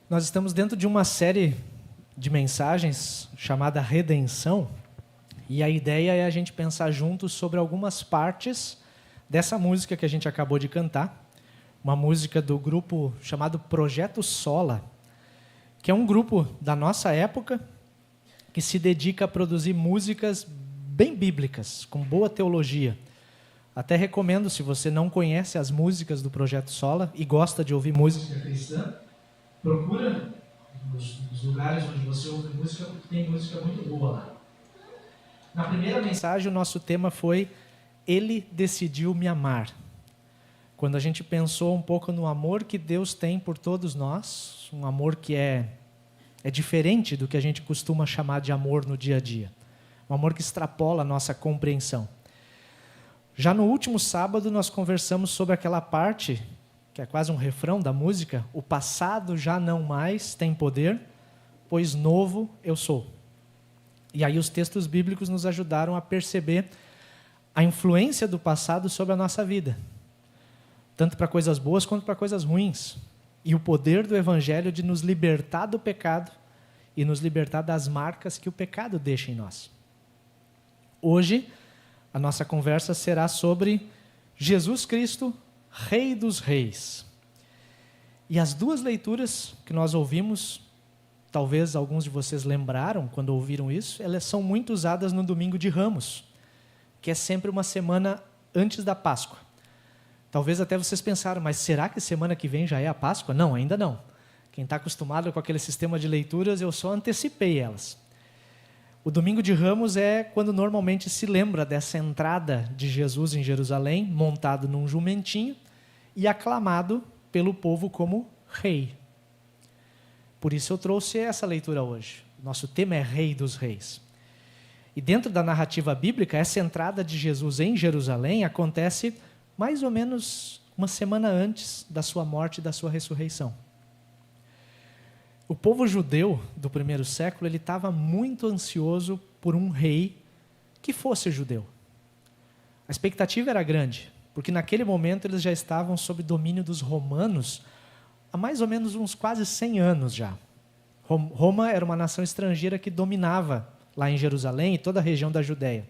Nós estamos dentro de uma série de mensagens chamada Redenção, e a ideia é a gente pensar juntos sobre algumas partes dessa música que a gente acabou de cantar, uma música do grupo chamado Projeto Sola, que é um grupo da nossa época que se dedica a produzir músicas bem bíblicas, com boa teologia. Até recomendo, se você não conhece as músicas do Projeto Sola e gosta de ouvir música cristã, procura nos lugares onde você ouve música, porque tem música muito boa lá. Na primeira mensagem, o nosso tema foi Ele decidiu me amar. Quando a gente pensou um pouco no amor que Deus tem por todos nós, um amor que é diferente do que a gente costuma chamar de amor no dia a dia. Um amor que extrapola a nossa compreensão. Já no último sábado, nós conversamos sobre aquela parte, que é quase um refrão da música, o passado já não mais tem poder, pois novo eu sou. E aí os textos bíblicos nos ajudaram a perceber a influência do passado sobre a nossa vida, tanto para coisas boas quanto para coisas ruins, e o poder do Evangelho de nos libertar do pecado e nos libertar das marcas que o pecado deixa em nós. Hoje, a nossa conversa será sobre Jesus Cristo, Rei dos Reis. E as duas leituras que nós ouvimos, talvez alguns de vocês lembraram quando ouviram isso, elas são muito usadas no Domingo de Ramos, que é sempre uma semana antes da Páscoa. Talvez até vocês pensaram, mas será que semana que vem já é a Páscoa? Não, ainda não. Quem está acostumado com aquele sistema de leituras, eu só antecipei elas. O Domingo de Ramos é quando normalmente se lembra dessa entrada de Jesus em Jerusalém, montado num jumentinho e aclamado pelo povo como rei. Por isso eu trouxe essa leitura hoje. Nosso tema é Rei dos Reis. E dentro da narrativa bíblica, essa entrada de Jesus em Jerusalém acontece mais ou menos uma semana antes da sua morte e da sua ressurreição. O povo judeu do primeiro século, ele estava muito ansioso por um rei que fosse judeu. A expectativa era grande, porque naquele momento eles já estavam sob domínio dos romanos há mais ou menos uns quase 100 anos já. Roma era uma nação estrangeira que dominava lá em Jerusalém e toda a região da Judéia.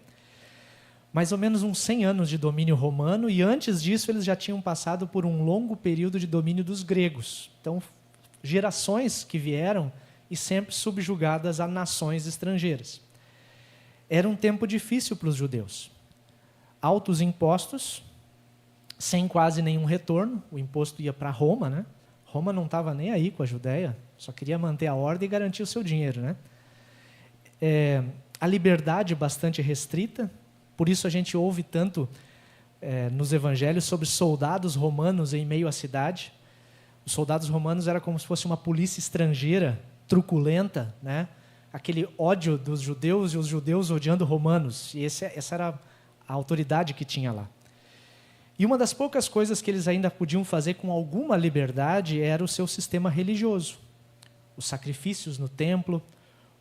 Mais ou menos uns 100 anos de domínio romano, e antes disso eles já tinham passado por um longo período de domínio dos gregos. Então, gerações que vieram e sempre subjugadas a nações estrangeiras. Era um tempo difícil para os judeus. Altos impostos, sem quase nenhum retorno. O imposto ia para Roma, né? Roma não estava nem aí com a Judéia, só queria manter a ordem e garantir o seu dinheiro, né? A liberdade bastante restrita, por isso a gente ouve tanto nos evangelhos sobre soldados romanos em meio à cidade. Os soldados romanos era como se fosse uma polícia estrangeira, truculenta, né? Aquele ódio dos judeus e os judeus odiando romanos. E essa era a autoridade que tinha lá. E uma das poucas coisas que eles ainda podiam fazer com alguma liberdade era o seu sistema religioso. Os sacrifícios no templo,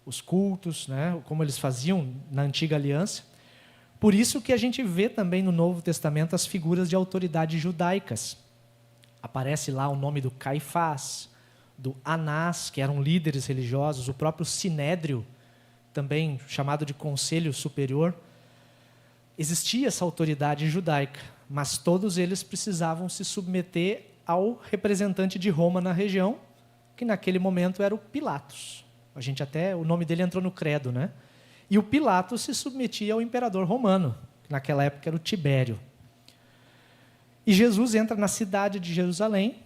os cultos, né? Como eles faziam na antiga aliança. Por isso que a gente vê também no Novo Testamento as figuras de autoridade judaicas. Aparece lá o nome do Caifás, do Anás, que eram líderes religiosos, o próprio Sinédrio, também chamado de Conselho Superior. Existia essa autoridade judaica, mas todos eles precisavam se submeter ao representante de Roma na região, que naquele momento era o Pilatos. O nome dele entrou no credo, né? E o Pilatos se submetia ao imperador romano, que naquela época era o Tibério. E Jesus entra na cidade de Jerusalém,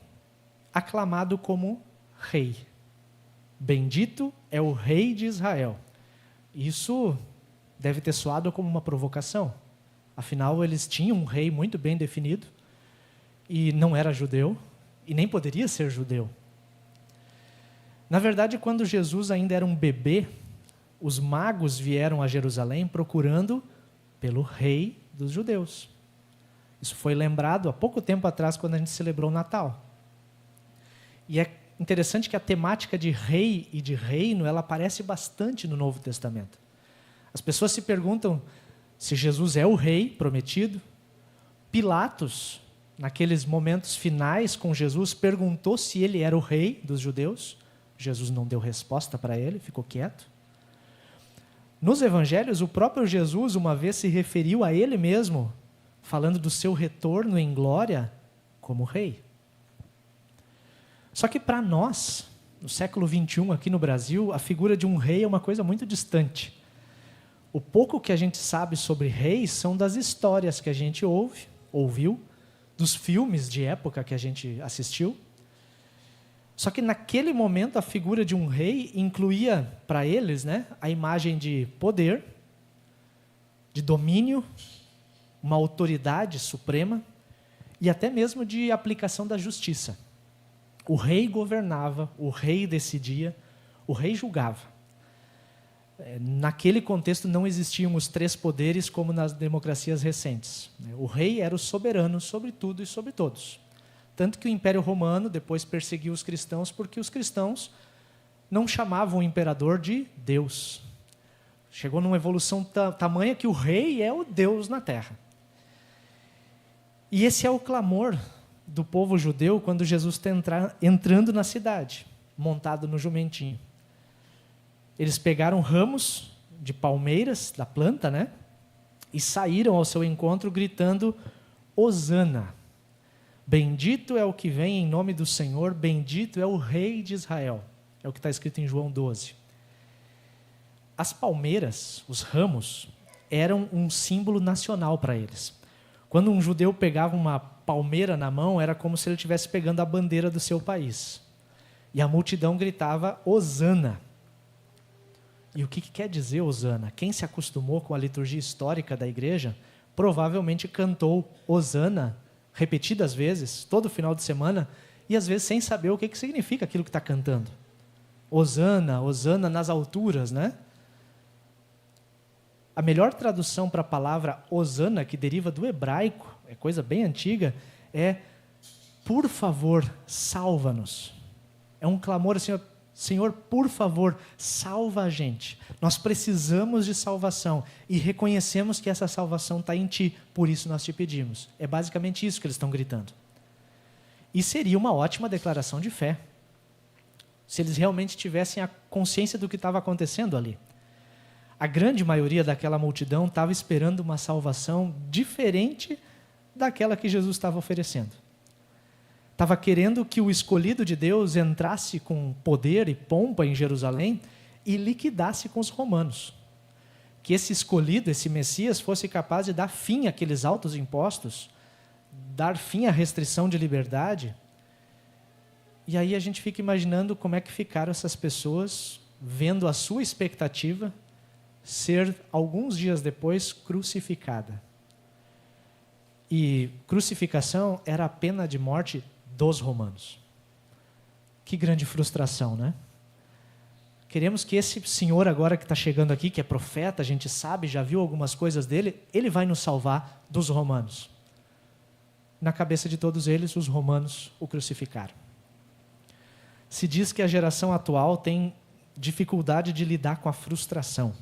aclamado como rei. Bendito é o rei de Israel. Isso deve ter soado como uma provocação. Afinal, eles tinham um rei muito bem definido, e não era judeu, e nem poderia ser judeu. Na verdade, quando Jesus ainda era um bebê, os magos vieram a Jerusalém procurando pelo rei dos judeus. Isso foi lembrado há pouco tempo atrás, quando a gente celebrou o Natal. E é interessante que a temática de rei e de reino, ela aparece bastante no Novo Testamento. As pessoas se perguntam se Jesus é o rei prometido. Pilatos, naqueles momentos finais com Jesus, perguntou se ele era o rei dos judeus, Jesus não deu resposta para ele, ficou quieto. Nos evangelhos, o próprio Jesus uma vez se referiu a ele mesmo, falando do seu retorno em glória como rei. Só que para nós, no século XXI, aqui no Brasil, a figura de um rei é uma coisa muito distante. O pouco que a gente sabe sobre reis são das histórias que a gente ouviu, dos filmes de época que a gente assistiu. Só que naquele momento a figura de um rei incluía para eles, né, a imagem de poder, de domínio, uma autoridade suprema e até mesmo de aplicação da justiça. O rei governava, o rei decidia, o rei julgava. Naquele contexto não existiam os três poderes como nas democracias recentes. O rei era o soberano sobre tudo e sobre todos. Tanto que o Império Romano depois perseguiu os cristãos porque os cristãos não chamavam o imperador de Deus. Chegou numa evolução tamanha que o rei é o Deus na terra. E esse é o clamor do povo judeu quando Jesus está entrando na cidade, montado no jumentinho. Eles pegaram ramos de palmeiras, da planta, né? E saíram ao seu encontro gritando, Hosana. Bendito é o que vem em nome do Senhor, bendito é o Rei de Israel. É o que está escrito em João 12. As palmeiras, os ramos, eram um símbolo nacional para eles. Quando um judeu pegava uma palmeira na mão, era como se ele estivesse pegando a bandeira do seu país. E a multidão gritava, Hosana. E o que quer dizer Hosana? Quem se acostumou com a liturgia histórica da igreja, provavelmente cantou Hosana repetidas vezes, todo final de semana, e às vezes sem saber o que significa aquilo que está cantando. Hosana, Hosana nas alturas, né? A melhor tradução para a palavra Hosana, que deriva do hebraico, é coisa bem antiga, é por favor, salva-nos. É um clamor assim, Senhor, por favor, salva a gente. Nós precisamos de salvação e reconhecemos que essa salvação está em Ti, por isso nós te pedimos. É basicamente isso que eles estão gritando. E seria uma ótima declaração de fé, se eles realmente tivessem a consciência do que estava acontecendo ali. A grande maioria daquela multidão estava esperando uma salvação diferente daquela que Jesus estava oferecendo. Estava querendo que o escolhido de Deus entrasse com poder e pompa em Jerusalém e liquidasse com os romanos. Que esse escolhido, esse Messias, fosse capaz de dar fim àqueles altos impostos, dar fim à restrição de liberdade. E aí a gente fica imaginando como é que ficaram essas pessoas vendo a sua expectativa ser, alguns dias depois, crucificada. E crucificação era a pena de morte dos romanos. Que grande frustração, né? Queremos que esse senhor agora que está chegando aqui, que é profeta, a gente sabe, já viu algumas coisas dele, ele vai nos salvar dos romanos. Na cabeça de todos eles, os romanos o crucificaram. Se diz que a geração atual tem dificuldade de lidar com a frustração.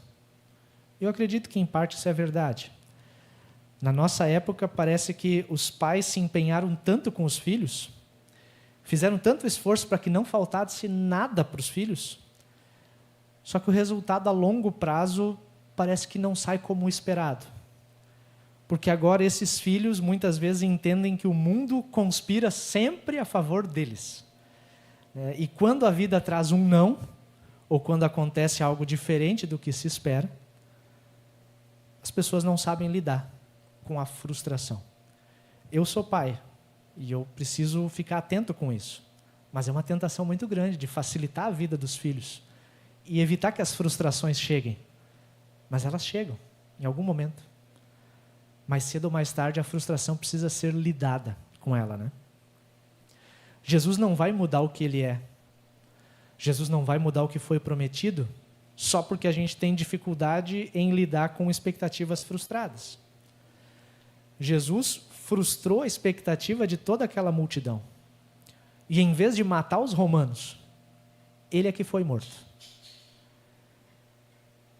Eu acredito que em parte isso é verdade. Na nossa época, parece que os pais se empenharam tanto com os filhos, fizeram tanto esforço para que não faltasse nada para os filhos, só que o resultado a longo prazo parece que não sai como esperado. Porque agora esses filhos muitas vezes entendem que o mundo conspira sempre a favor deles. E quando a vida traz um não, ou quando acontece algo diferente do que se espera, as pessoas não sabem lidar com a frustração. Eu sou pai e eu preciso ficar atento com isso. Mas é uma tentação muito grande de facilitar a vida dos filhos e evitar que as frustrações cheguem. Mas elas chegam, em algum momento. Mais cedo ou mais tarde, a frustração precisa ser lidada com ela, né? Jesus não vai mudar o que Ele é. Jesus não vai mudar o que foi prometido só porque a gente tem dificuldade em lidar com expectativas frustradas. Jesus frustrou a expectativa de toda aquela multidão. E em vez de matar os romanos, ele é que foi morto.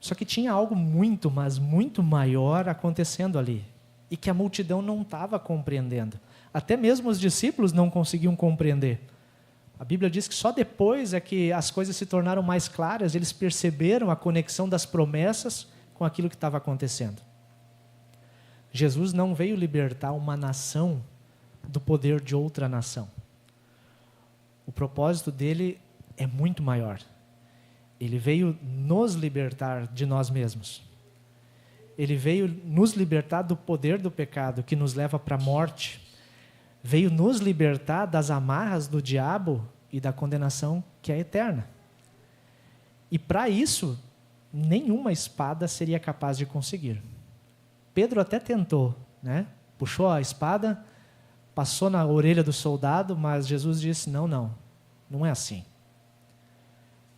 Só que tinha algo muito, mas muito maior acontecendo ali. E que a multidão não estava compreendendo. Até mesmo os discípulos não conseguiam compreender. A Bíblia diz que só depois é que as coisas se tornaram mais claras, eles perceberam a conexão das promessas com aquilo que estava acontecendo. Jesus não veio libertar uma nação do poder de outra nação. O propósito dele é muito maior. Ele veio nos libertar de nós mesmos. Ele veio nos libertar do poder do pecado que nos leva para a morte. Veio nos libertar das amarras do diabo e da condenação que é eterna. E para isso, nenhuma espada seria capaz de conseguir. Pedro até tentou, né? Puxou a espada, passou na orelha do soldado, mas Jesus disse, não é assim.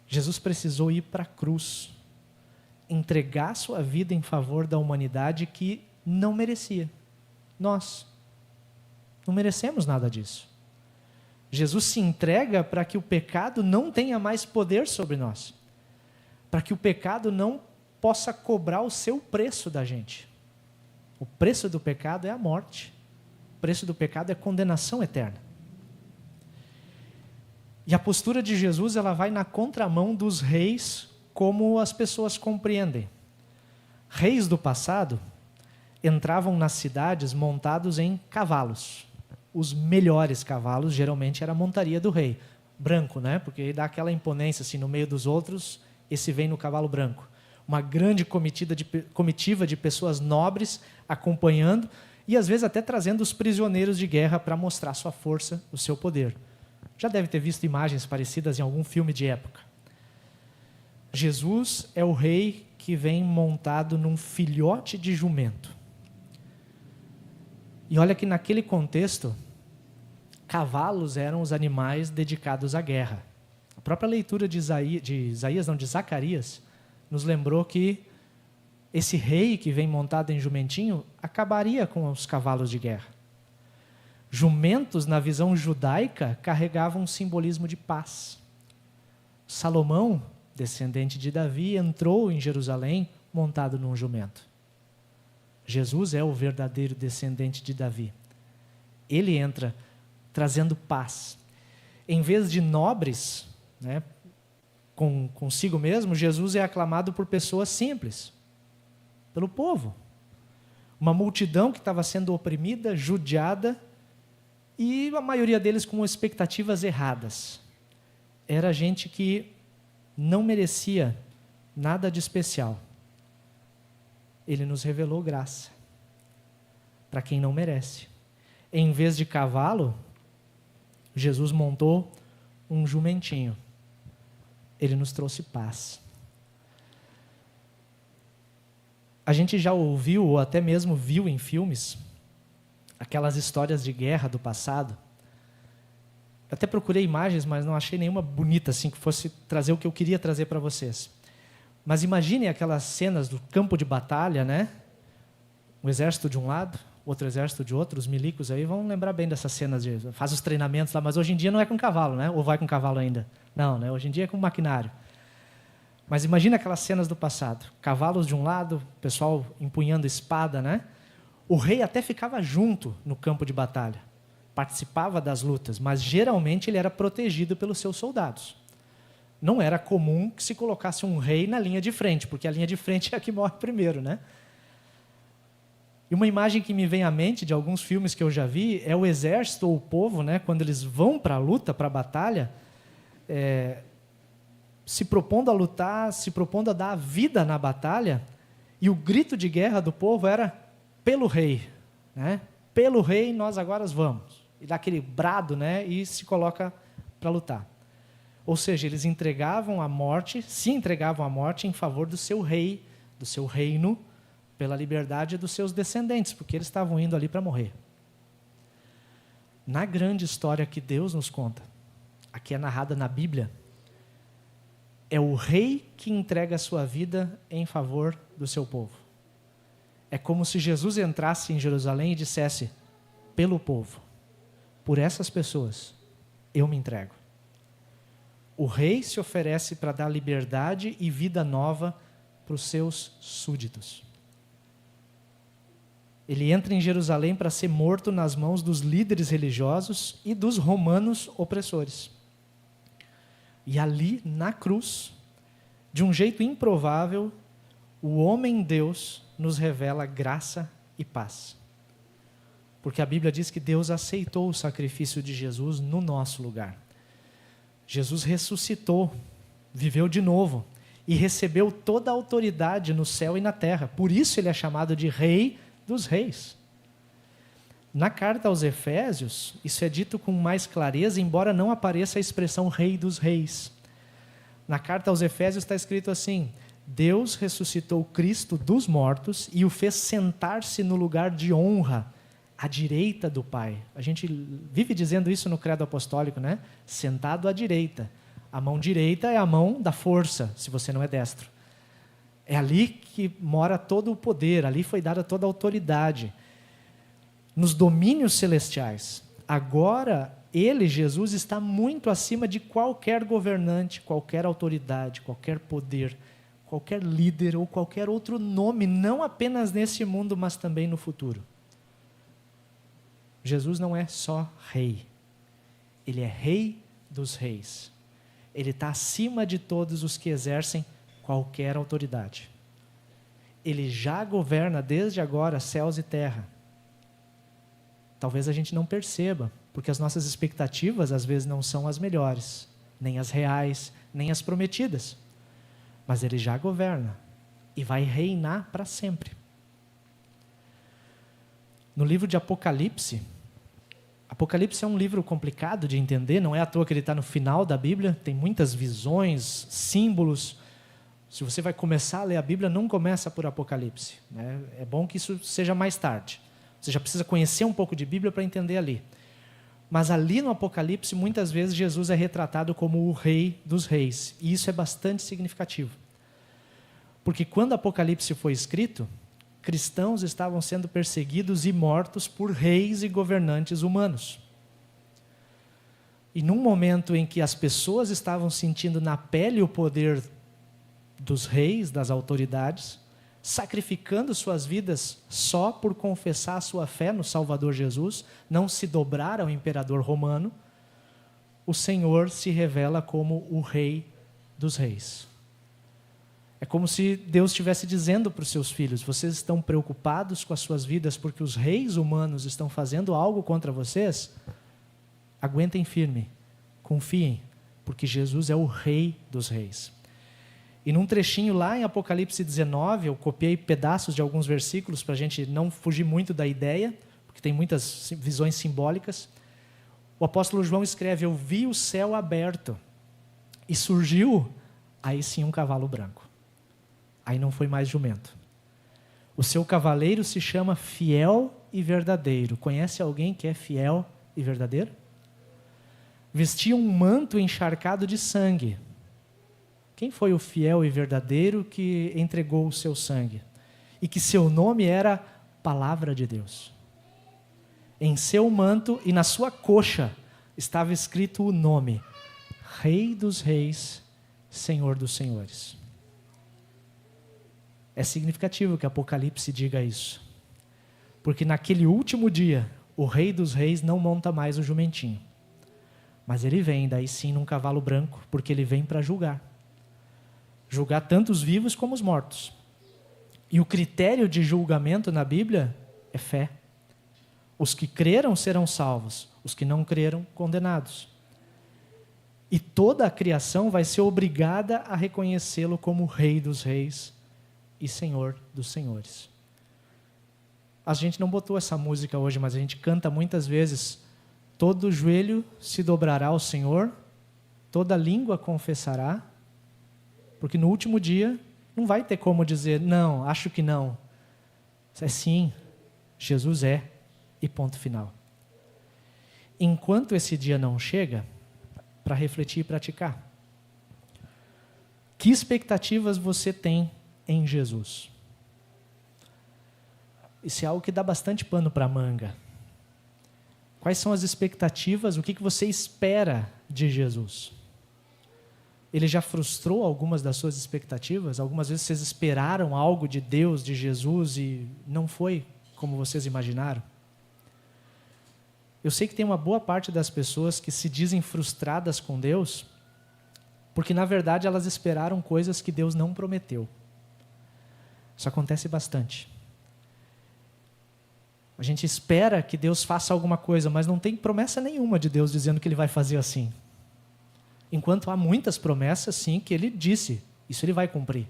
Jesus precisou ir para a cruz, entregar sua vida em favor da humanidade que não merecia. Nós não merecemos nada disso. Jesus se entrega para que o pecado não tenha mais poder sobre nós, para que o pecado não possa cobrar o seu preço da gente. O preço do pecado é a morte. O preço do pecado é condenação eterna. E a postura de Jesus, ela vai na contramão dos reis, como as pessoas compreendem. Reis do passado entravam nas cidades montados em cavalos. Os melhores cavalos, geralmente, era a montaria do rei. Branco, né? Porque dá aquela imponência, assim, no meio dos outros, esse vem no cavalo branco. Uma grande comitiva de pessoas nobres acompanhando e, às vezes, até trazendo os prisioneiros de guerra para mostrar sua força, o seu poder. Já deve ter visto imagens parecidas em algum filme de época. Jesus é o rei que vem montado num filhote de jumento. E olha que naquele contexto, cavalos eram os animais dedicados à guerra. A própria leitura de Zacarias, nos lembrou que esse rei que vem montado em jumentinho acabaria com os cavalos de guerra. Jumentos, na visão judaica, carregavam um simbolismo de paz. Salomão, descendente de Davi, entrou em Jerusalém montado num jumento. Jesus é o verdadeiro descendente de Davi. Ele entra trazendo paz. Em vez de nobres, né, consigo mesmo, Jesus é aclamado por pessoas simples, pelo povo. Uma multidão que estava sendo oprimida, judiada, e a maioria deles com expectativas erradas. Era gente que não merecia nada de especial. Ele nos revelou graça para quem não merece. Em vez de cavalo, Jesus montou um jumentinho. Ele nos trouxe paz. A gente já ouviu ou até mesmo viu em filmes aquelas histórias de guerra do passado. Eu até procurei imagens, mas não achei nenhuma bonita assim que fosse trazer o que eu queria trazer para vocês. Mas imaginem aquelas cenas do campo de batalha, né? Um exército de um lado, outro exército de outro, os milicos aí vão lembrar bem dessas cenas, faz os treinamentos lá, mas hoje em dia não é com cavalo, né? Ou vai com cavalo ainda? Não, né? Hoje em dia é com maquinário. Mas imagina aquelas cenas do passado, cavalos de um lado, pessoal empunhando espada, né? O rei até ficava junto no campo de batalha, participava das lutas, mas geralmente ele era protegido pelos seus soldados. Não era comum que se colocasse um rei na linha de frente, porque a linha de frente é a que morre primeiro, né? E uma imagem que me vem à mente de alguns filmes que eu já vi é o exército ou o povo, né, quando eles vão para a luta, para a batalha, se propondo a lutar, se propondo a dar a vida na batalha, e o grito de guerra do povo era pelo rei, né? Pelo rei nós agora vamos. E dá aquele brado, né, e se coloca para lutar. Ou seja, eles entregavam a morte, se entregavam à morte em favor do seu rei, do seu reino, pela liberdade dos seus descendentes, porque eles estavam indo ali para morrer. Na grande história que Deus nos conta, aqui é narrada na Bíblia, é o rei que entrega a sua vida em favor do seu povo. É como se Jesus entrasse em Jerusalém e dissesse, pelo povo, por essas pessoas, eu me entrego. O rei se oferece para dar liberdade e vida nova para os seus súditos. Ele entra em Jerusalém para ser morto nas mãos dos líderes religiosos e dos romanos opressores. E ali, na cruz, de um jeito improvável, o homem Deus nos revela graça e paz. Porque a Bíblia diz que Deus aceitou o sacrifício de Jesus no nosso lugar. Jesus ressuscitou, viveu de novo e recebeu toda a autoridade no céu e na terra. Por isso ele é chamado de Rei dos Reis. Na carta aos Efésios, isso é dito com mais clareza, embora não apareça a expressão Rei dos Reis. Na carta aos Efésios está escrito assim: Deus ressuscitou Cristo dos mortos e o fez sentar-se no lugar de honra, à direita do Pai. A gente vive dizendo isso no credo apostólico, né? Sentado à direita. A mão direita é a mão da força, se você não é destro. É ali que mora todo o poder, ali foi dada toda a autoridade. Nos domínios celestiais. Agora, ele, Jesus, está muito acima de qualquer governante, qualquer autoridade, qualquer poder, qualquer líder ou qualquer outro nome, não apenas nesse mundo, mas também no futuro. Jesus não é só rei, ele é Rei dos Reis. Ele está acima de todos os que exercem qualquer autoridade. Ele já governa desde agora céus e terra. Talvez a gente não perceba, porque as nossas expectativas às vezes não são as melhores, nem as reais, nem as prometidas. Mas ele já governa e vai reinar para sempre. No livro de Apocalipse, Apocalipse é um livro complicado de entender, não é à toa que ele está no final da Bíblia, tem muitas visões, símbolos. Se você vai começar a ler a Bíblia, não começa por Apocalipse, né? É bom que isso seja mais tarde. Você já precisa conhecer um pouco de Bíblia para entender ali. Mas ali no Apocalipse, muitas vezes Jesus é retratado como o Rei dos Reis. E isso é bastante significativo. Porque quando Apocalipse foi escrito, cristãos estavam sendo perseguidos e mortos por reis e governantes humanos. E num momento em que as pessoas estavam sentindo na pele o poder dos reis, das autoridades, sacrificando suas vidas só por confessar a sua fé no Salvador Jesus, não se dobrar ao imperador romano, o Senhor se revela como o Rei dos Reis. É como se Deus estivesse dizendo para os seus filhos: vocês estão preocupados com as suas vidas porque os reis humanos estão fazendo algo contra vocês? Aguentem firme, confiem, porque Jesus é o Rei dos Reis. E num trechinho lá em Apocalipse 19, eu copiei pedaços de alguns versículos para a gente não fugir muito da ideia, porque tem muitas visões simbólicas. O apóstolo João escreve: eu vi o céu aberto e surgiu, aí sim, um cavalo branco. Aí não foi mais jumento. O seu cavaleiro se chama Fiel e Verdadeiro. Conhece alguém que é fiel e verdadeiro? Vestia um manto encharcado de sangue. Quem foi o fiel e verdadeiro que entregou o seu sangue? E que seu nome era Palavra de Deus. Em seu manto e na sua coxa estava escrito o nome: Rei dos Reis, Senhor dos Senhores. É significativo que Apocalipse diga isso. Porque naquele último dia, o Rei dos Reis não monta mais o jumentinho. Mas ele vem, daí sim, num cavalo branco, porque ele vem para julgar. Julgar tanto os vivos como os mortos. E o critério de julgamento na Bíblia é fé. Os que creram serão salvos, os que não creram, condenados. E toda a criação vai ser obrigada a reconhecê-lo como Rei dos Reis e Senhor dos Senhores. A gente não botou essa música hoje, mas a gente canta muitas vezes: todo joelho se dobrará ao Senhor, toda língua confessará, porque no último dia não vai ter como dizer: não, acho que não. É sim, Jesus é, e ponto final. Enquanto esse dia não chega, para refletir e praticar. Que expectativas você tem em Jesus? Isso é algo que dá bastante pano para a manga. Quais são as expectativas? O que você espera de Jesus? Ele já frustrou algumas das suas expectativas? Algumas vezes vocês esperaram algo de Deus, de Jesus, e não foi como vocês imaginaram? Eu sei que tem uma boa parte das pessoas que se dizem frustradas com Deus Porque, na verdade, elas esperaram coisas que Deus não prometeu. Isso acontece bastante. A gente espera que Deus faça alguma coisa, mas não tem promessa nenhuma de Deus dizendo que Ele vai fazer assim. Enquanto há muitas promessas, sim, que Ele disse, isso Ele vai cumprir.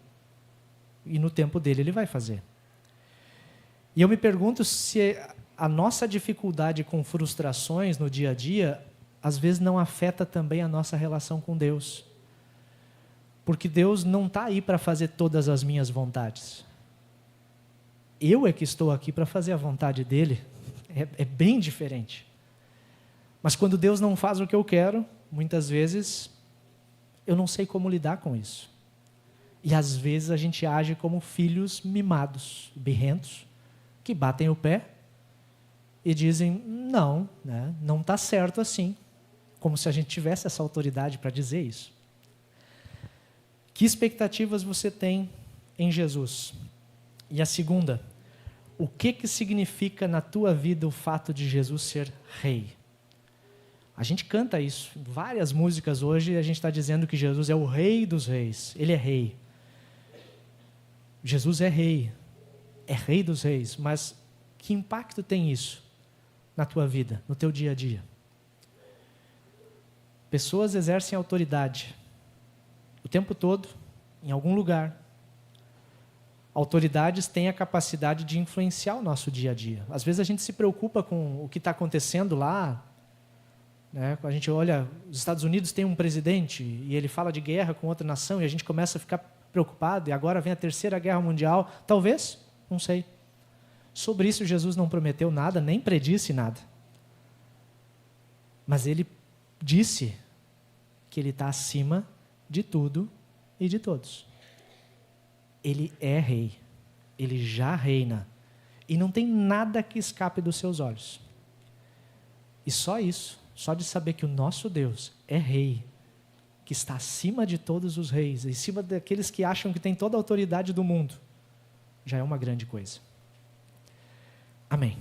E no tempo dele Ele vai fazer. E eu me pergunto se a nossa dificuldade com frustrações no dia a dia, às vezes não afeta também a nossa relação com Deus. Porque Deus não está aí para fazer todas as minhas vontades. Eu é que estou aqui para fazer a vontade dele. É bem diferente. Mas quando Deus não faz o que eu quero, muitas vezes eu não sei como lidar com isso. E às vezes a gente age como filhos mimados, birrentos, que batem o pé e dizem, não, né, não está certo assim. Como se a gente tivesse essa autoridade para dizer isso. Que expectativas você tem em Jesus? E a segunda, o que significa na tua vida o fato de Jesus ser rei? A gente canta isso, em várias músicas hoje a gente está dizendo que Jesus é o rei dos reis, Ele é rei. Jesus é rei dos reis, mas que impacto tem isso na tua vida, no teu dia a dia? Pessoas exercem autoridade o tempo todo, em algum lugar. Autoridades têm a capacidade de influenciar o nosso dia a dia. Às vezes a gente se preocupa com o que está acontecendo lá, né? A gente olha, os Estados Unidos tem um presidente e ele fala de guerra com outra nação e a gente começa a ficar preocupado e agora vem a Terceira Guerra Mundial. Talvez, não sei. Sobre isso Jesus não prometeu nada, nem predisse nada. Mas Ele disse que Ele está acima de tudo e de todos. Ele é rei, Ele já reina, e não tem nada que escape dos seus olhos. E só isso, só de saber que o nosso Deus é rei, que está acima de todos os reis, acima daqueles que acham que tem toda a autoridade do mundo, já é uma grande coisa. Amém.